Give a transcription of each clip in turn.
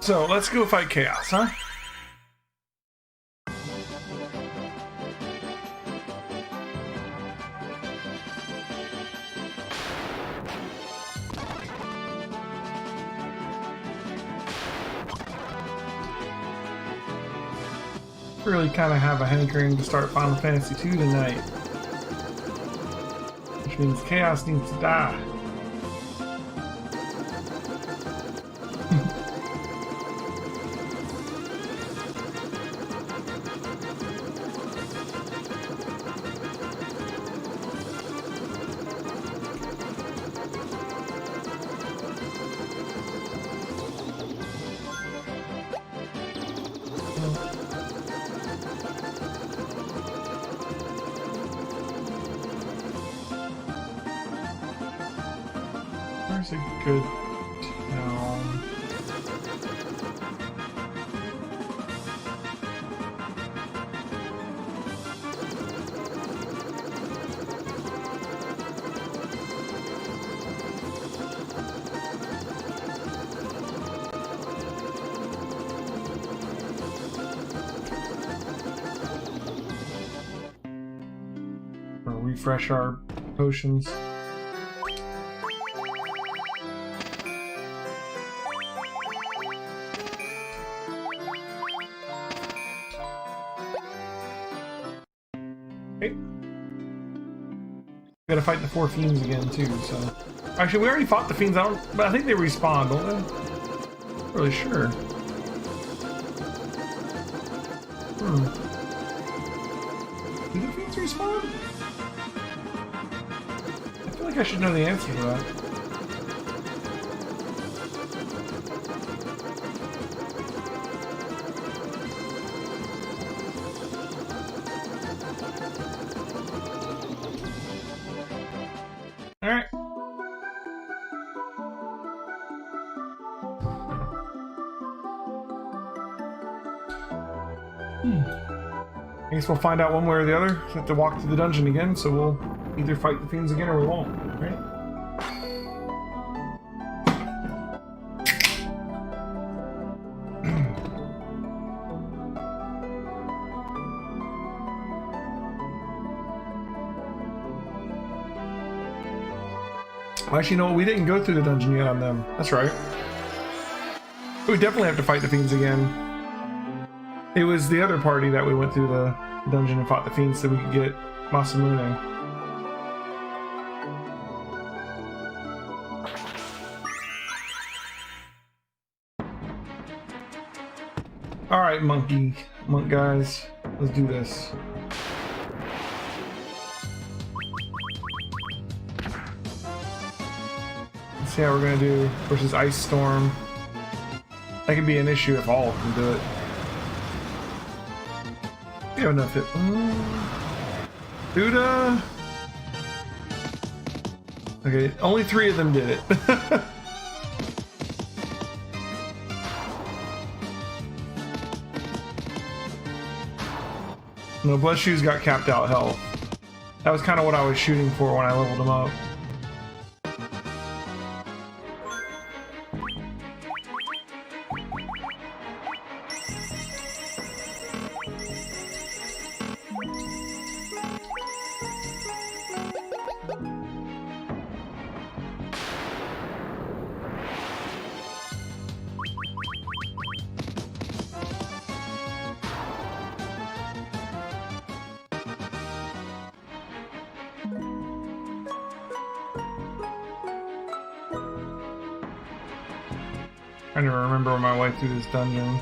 So let's go fight chaos, huh? Really kind of have a hankering to start Final Fantasy II tonight. Which means Chaos needs to die. Where's a good town? Or refresh our potions. We gotta fight the 4 fiends again too, so... Actually, we already fought the fiends, but I think they respawn, don't they? Not really sure. Do the fiends respawn? I feel like I should know the answer to that. Alright. I guess we'll find out one way or the other. We have to walk through the dungeon again, so we'll either fight the fiends again or we won't, right? Actually, no, we didn't go through the dungeon yet on them. That's right. We definitely have to fight the fiends again. It was the other party that we went through the dungeon and fought the fiends so we could get Masamune. Alright, monk guys. Let's do this. Let's see how we're gonna do versus Ice Storm. That could be an issue if all of them do it. We have enough hit. Buddha. Okay, only 3 of them did it. No, Bless Shoes got capped out health. That was kind of what I was shooting for when I leveled him up. I never remember my way through this dungeon.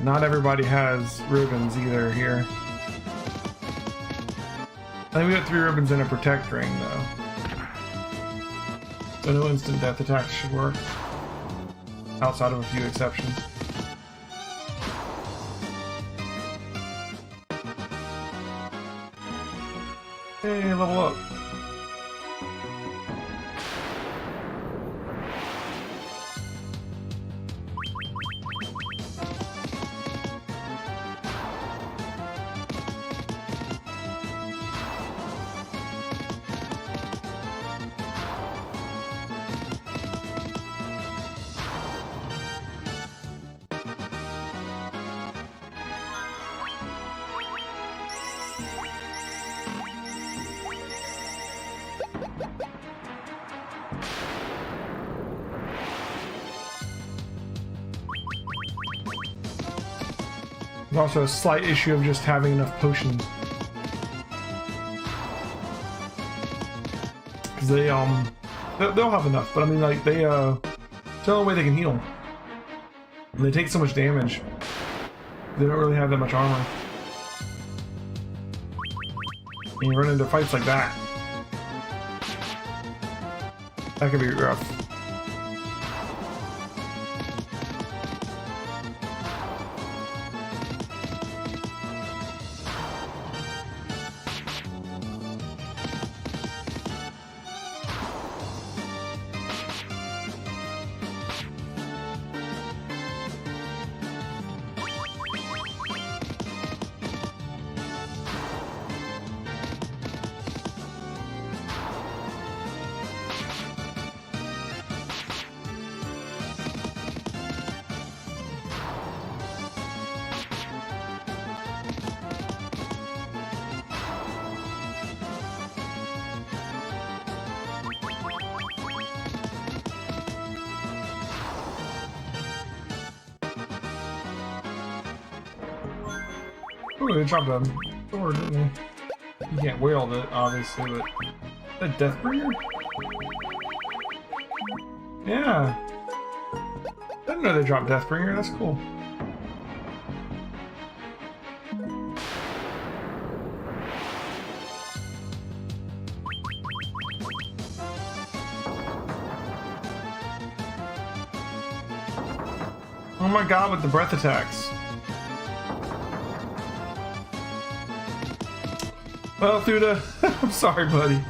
Not everybody has ribbons either here. I think we got 3 ribbons and a protect ring though. So no instant death attacks should work. Outside of a few exceptions. Hey, level up. There's also a slight issue of just having enough potions. Because they'll have enough, but I mean, like, it's the only way they can heal. And they take so much damage. They don't really have that much armor. And you run into fights like that. That could be rough. Ooh, they dropped a sword, didn't they? You can't wield it, obviously, but... That Deathbringer? Yeah. I didn't know they dropped Deathbringer, that's cool. Oh my god, with the breath attacks. Well, Thuda, I'm sorry, buddy.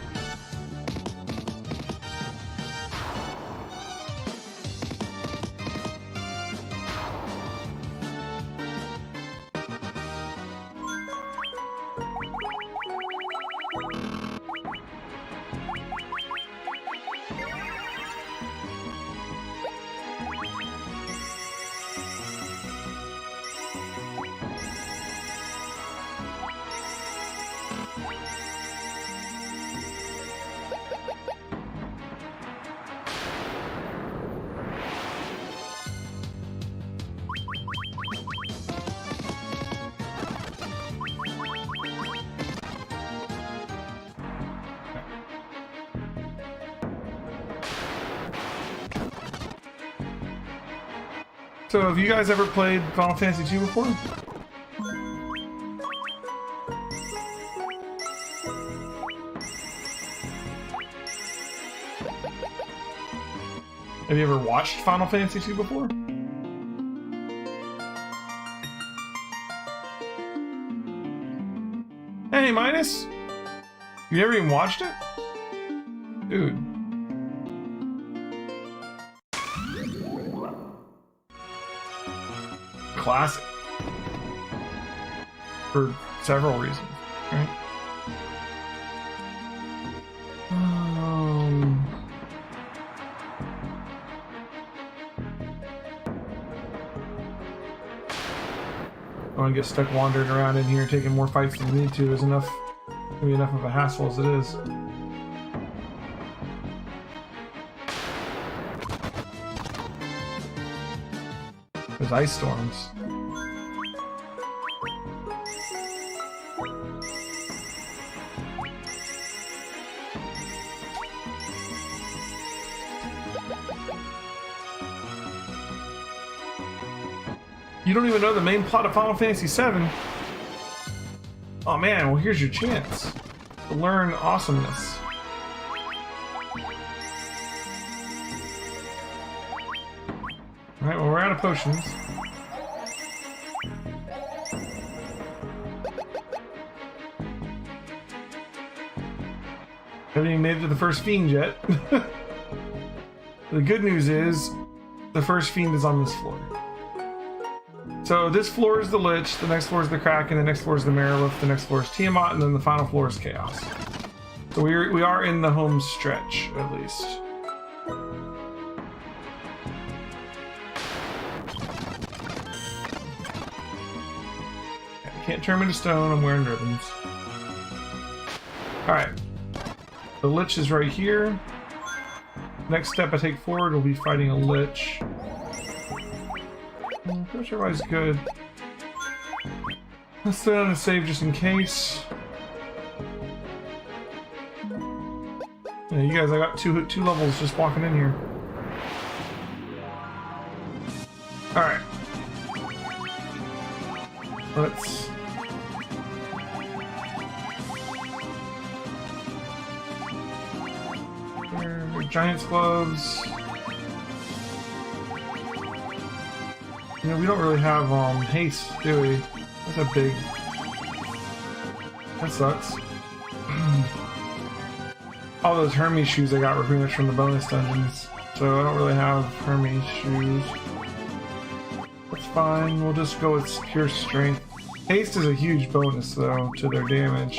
So, have you guys ever played Final Fantasy II before? Have you ever watched Final Fantasy II before? Hey, Minus! You never even watched it? Dude. Classic. For several reasons, right? I want to get stuck wandering around in here taking more fights than we need to is enough. Maybe enough of a hassle as it is. There's ice storms. You don't even know the main plot of Final Fantasy VII? Oh man, well here's your chance to learn awesomeness. Alright, well we're out of potions. Haven't even made it to the first fiend yet. The good news is, the first fiend is on this floor. So this floor is the Lich, the next floor is the Kraken, the next floor is the Marilith, the next floor is Tiamat, and then the final floor is Chaos. So we are in the home stretch, at least. I can't turn me to stone, I'm wearing ribbons. Alright. The Lich is right here. Next step I take forward will be fighting a Lich. Pretty sure everybody's good. Let's throw down a save just in case. Yeah, you guys, I got two levels just walking in here. All right. Let's. Giant's gloves. You know, we don't really have haste, do we? That's a big. That sucks. All those Hermes shoes I got were pretty much from the bonus dungeons, so I don't really have Hermes shoes. That's fine. We'll just go with pure strength. Haste is a huge bonus, though, to their damage.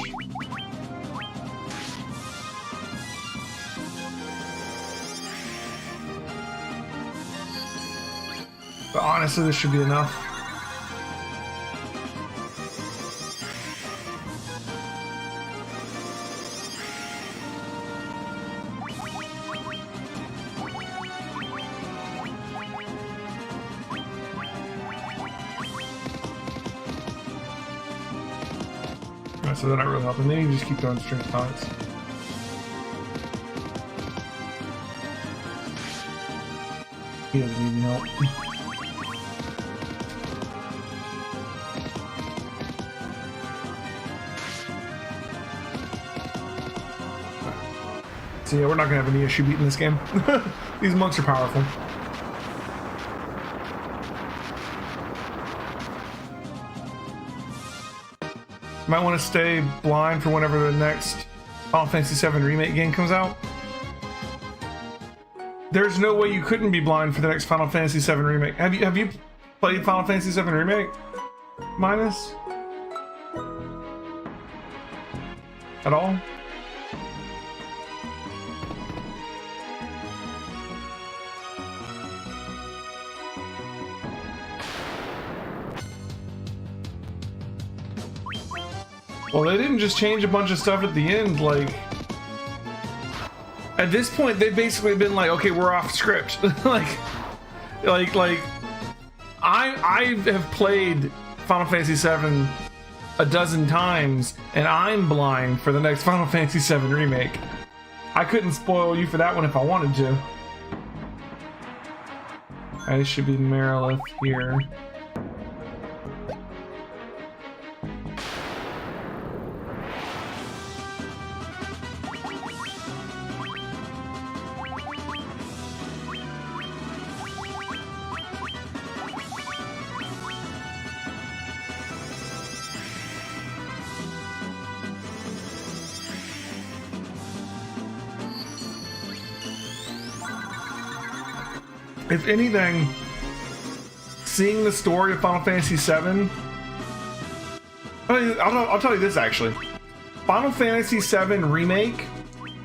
But honestly, this should be enough. Alright, so they're not really helping. Then you just keep throwing strength taunts. He doesn't need any help. So yeah, we're not gonna have any issue beating this game. These monks are powerful. Might want to stay blind for whenever the next Final Fantasy VII Remake game comes out. There's no way you couldn't be blind for the next Final Fantasy VII Remake. Have you played Final Fantasy VII Remake? Minus? At all? Well, they didn't just change a bunch of stuff at the end, like... At this point, they've basically been like, okay, we're off script. I have played Final Fantasy VII a dozen times, and I'm blind for the next Final Fantasy VII Remake. I couldn't spoil you for that one if I wanted to. I should be Marilith here. If anything, seeing the story of Final Fantasy VII, I'll tell you this actually. Final Fantasy VII Remake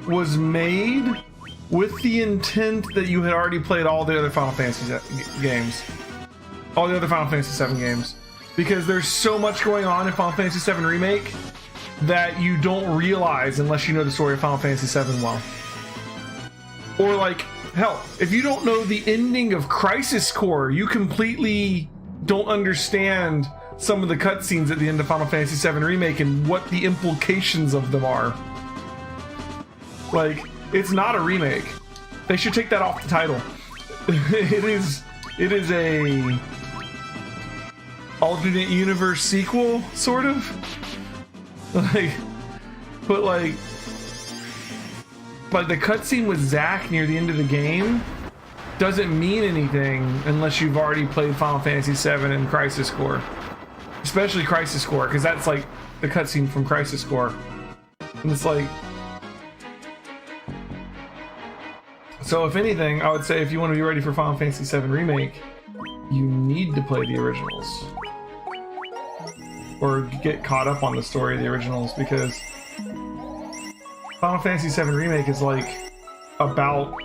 was made with the intent that you had already played all the other Final Fantasy games. All the other Final Fantasy VII games. Because there's so much going on in Final Fantasy VII Remake that you don't realize unless you know the story of Final Fantasy VII well. Or like, hell, if you don't know the ending of Crisis Core, you completely don't understand some of the cutscenes at the end of Final Fantasy VII Remake and what the implications of them are. Like, it's not a remake. They should take that off the title. It is a alternate universe sequel, sort of. Like the cutscene with Zack near the end of the game doesn't mean anything unless you've already played Final Fantasy VII and Crisis Core. Especially Crisis Core, because that's like the cutscene from Crisis Core. And it's like... So if anything, I would say if you want to be ready for Final Fantasy VII Remake, you need to play the originals. Or get caught up on the story of the originals, because Final Fantasy VII Remake is like about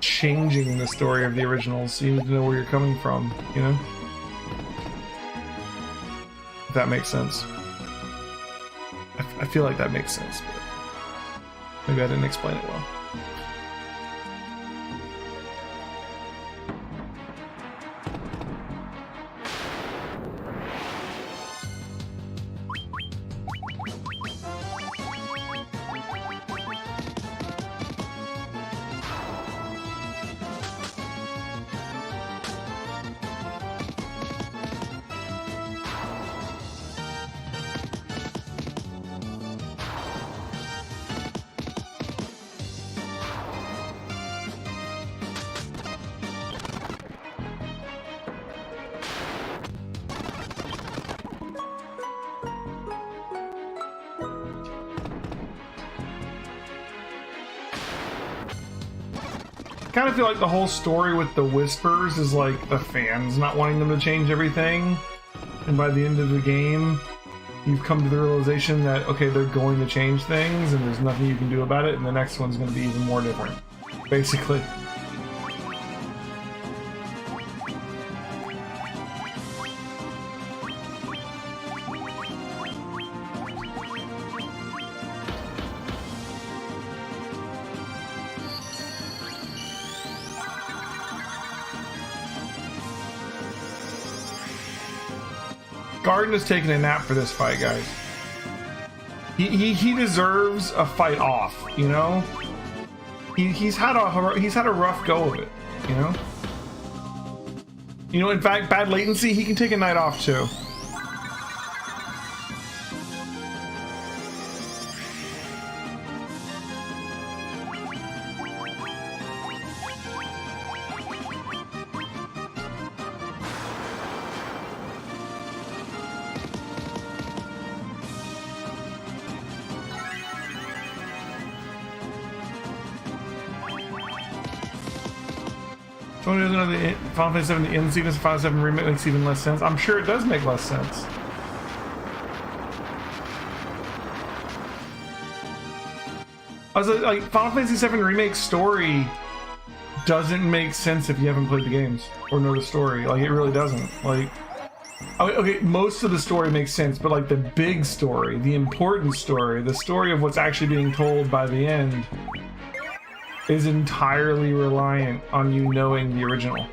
changing the story of the originals, so you need to know where you're coming from, you know? If that makes sense. I feel like that makes sense, but maybe I didn't explain it well. kind of feel like the whole story with the Whispers is like the fans not wanting them to change everything, and by the end of the game, you've come to the realization that, okay, they're going to change things, and there's nothing you can do about it, and the next one's going to be even more different, basically. Garden is taking a nap for this fight, guys. He deserves a fight off, you know. He's had a rough go of it, you know. You know, in fact, bad latency. He can take a night off too. Someone who doesn't know the Final Fantasy VII, the end sequence of Final Fantasy VII Remake makes even less sense. I'm sure it does make less sense. I was like, Final Fantasy VII Remake story doesn't make sense if you haven't played the games or know the story. Like, it really doesn't. Like, okay, most of the story makes sense, but like the big story, the important story, the story of what's actually being told by the end is entirely reliant on you knowing the original.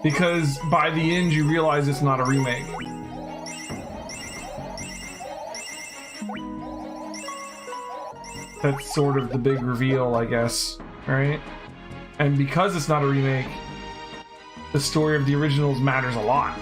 Because by the end you realize it's not a remake. That's sort of the big reveal, I guess, right? And because it's not a remake, the story of the originals matters a lot.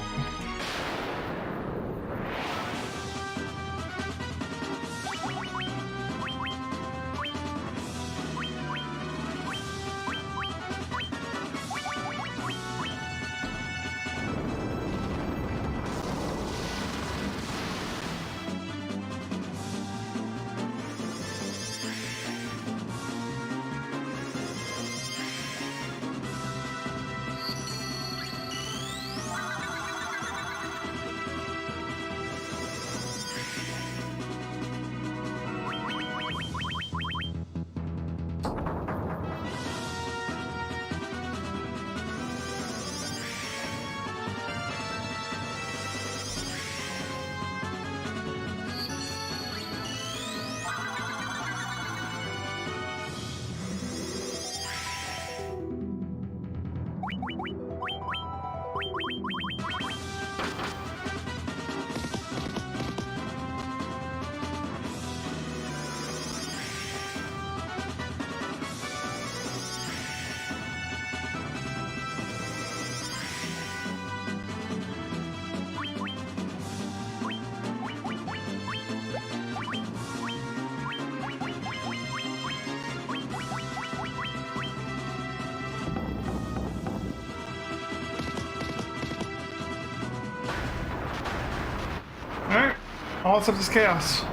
Alright, all that's up is chaos.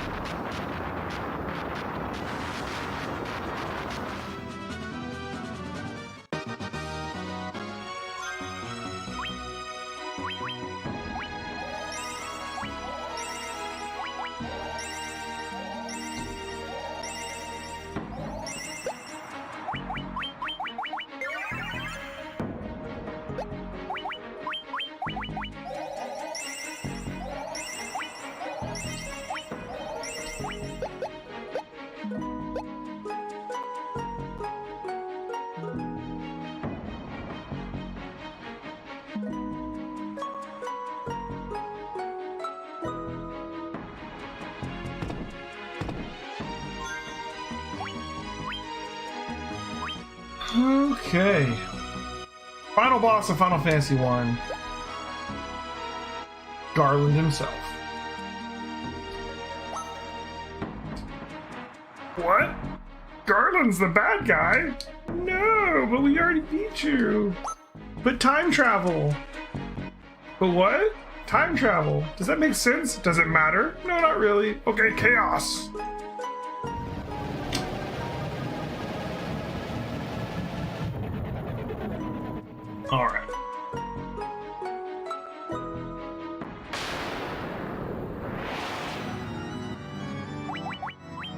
Okay. Final boss of Final Fantasy 1. Garland himself. What? Garland's the bad guy? No, but we already beat you. But time travel. But what? Time travel. Does that make sense? Does it matter? No, not really. Okay, chaos.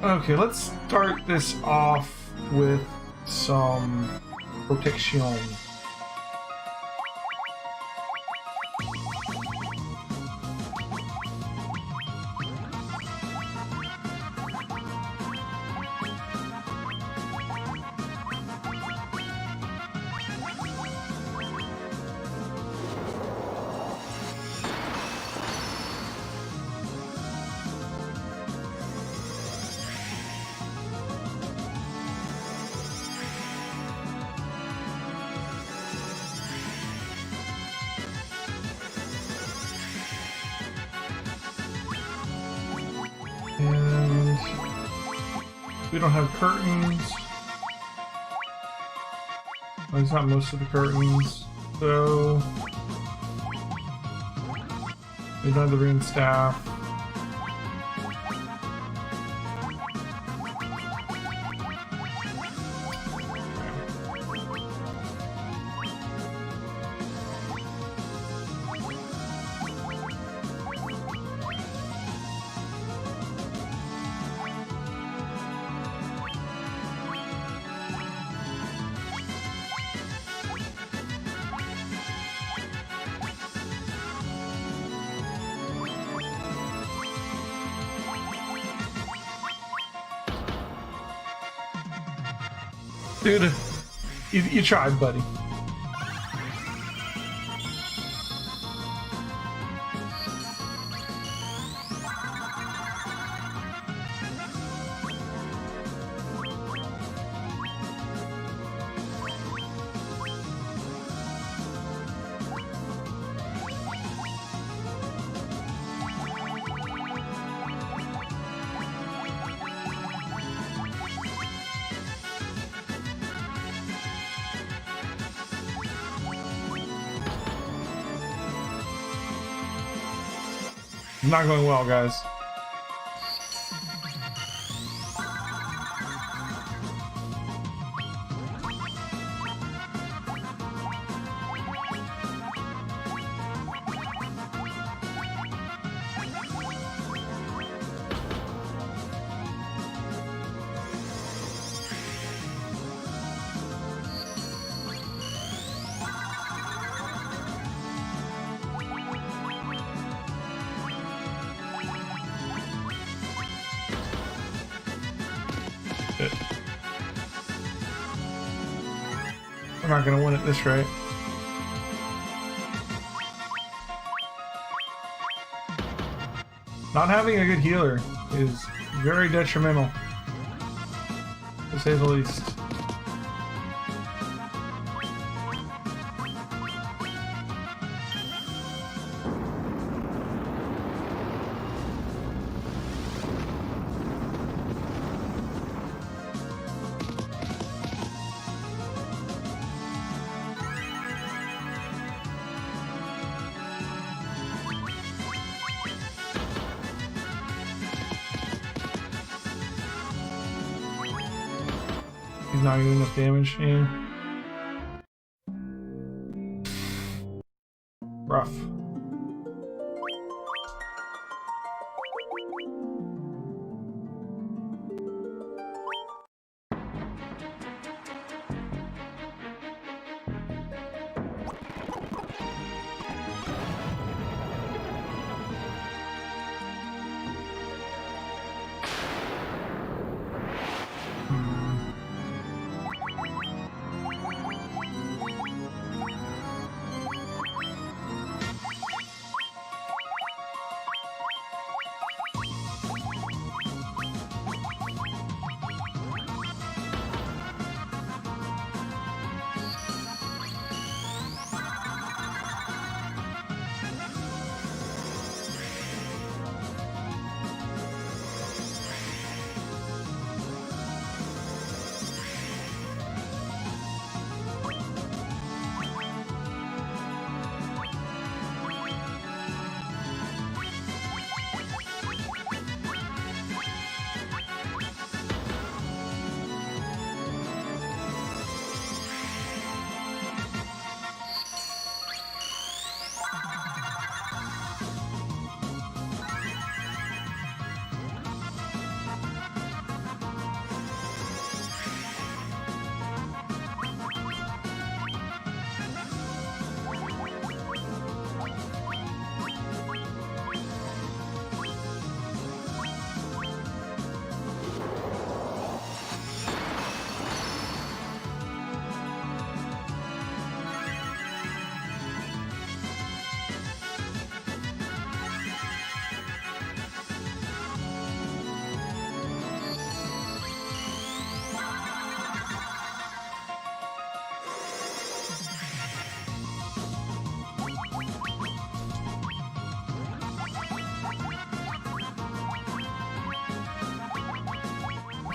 Okay, let's start this off with some protection. And we don't have curtains. At least not most of the curtains. So we don't have the rune staff. Dude, you tried, buddy. Not going well, guys. We're not gonna win at this rate. Not having a good healer is very detrimental, to say the least. He's not getting enough damage. Yeah. Rough.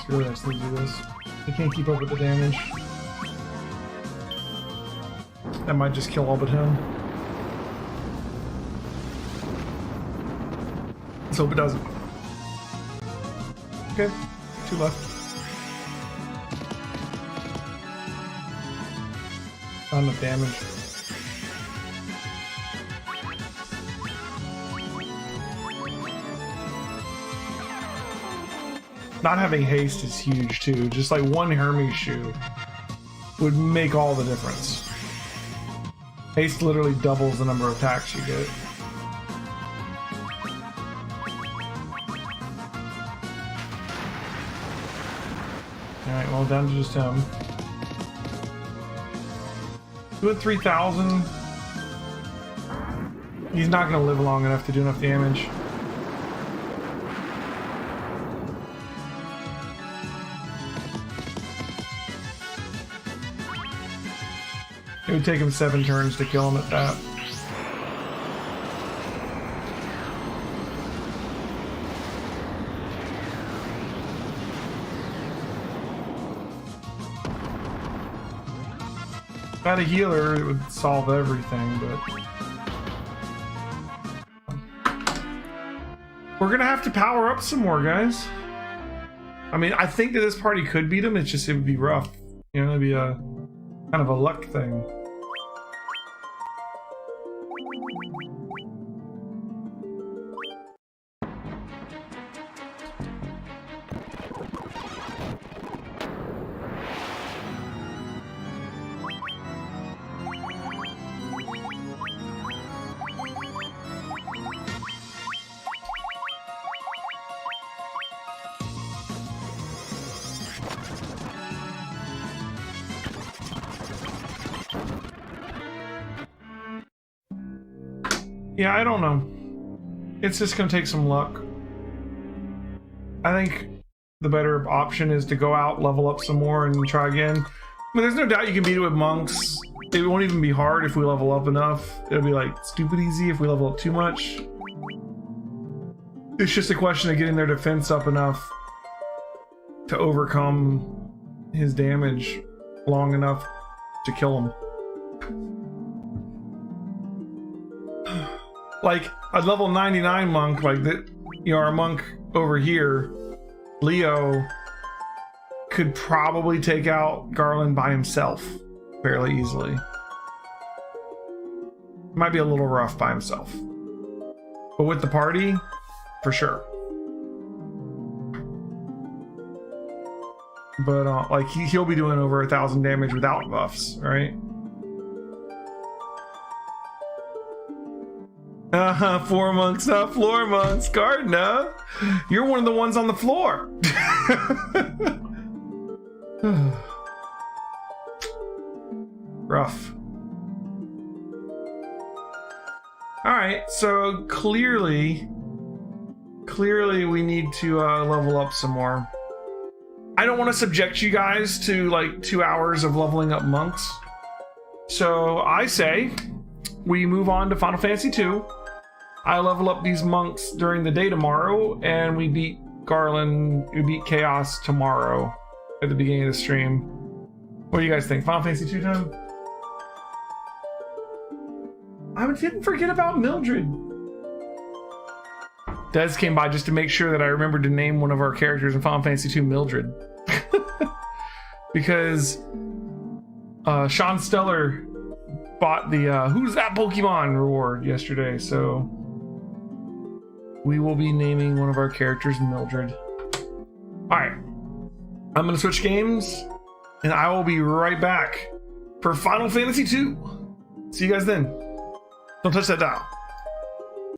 really nice thing to do this. They can't keep up with the damage. That might just kill all but him. Let's hope it doesn't. Okay, 2 left. Not enough damage. Not having haste is huge too. Just like one Hermes shoe would make all the difference. Haste literally doubles the number of attacks you get. Alright, well, down to just him. Do it 3,000. He's not going to live long enough to do enough damage. It would take him 7 turns to kill him at that. If I had a healer, it would solve everything, but... We're gonna have to power up some more, guys. I mean, I think that this party could beat him, it's just, it would be rough. You know, it'd be a... kind of a luck thing. Yeah, I don't know. It's just gonna take some luck. I think the better option is to go out, level up some more, and try again. I mean, there's no doubt you can beat it with monks. It won't even be hard if we level up enough. It'll be like stupid easy if we level up too much. It's just a question of getting their defense up enough to overcome his damage long enough to kill him. Like a level 99 monk, like that, you know, our monk over here, Leo, could probably take out Garland by himself fairly easily. Might be a little rough by himself, but with the party, for sure. But like he'll be doing over 1,000 damage without buffs, right? Floor monks, not floor monks. Gardner, you're one of the ones on the floor. Rough. Alright, so clearly we need to level up some more. I don't want to subject you guys to like 2 hours of leveling up monks. So I say we move on to Final Fantasy 2. I level up these monks during the day tomorrow, and we beat Garland, we beat Chaos tomorrow at the beginning of the stream. What do you guys think? Final Fantasy 2 time? I didn't forget about Mildred. Des came by just to make sure that I remembered to name one of our characters in Final Fantasy 2 Mildred. Because Sean Stellar bought the Who's That Pokemon reward yesterday, so we will be naming one of our characters Mildred. Alright, I'm gonna switch games, and I will be right back for Final Fantasy 2. See you guys then. Don't touch that dial.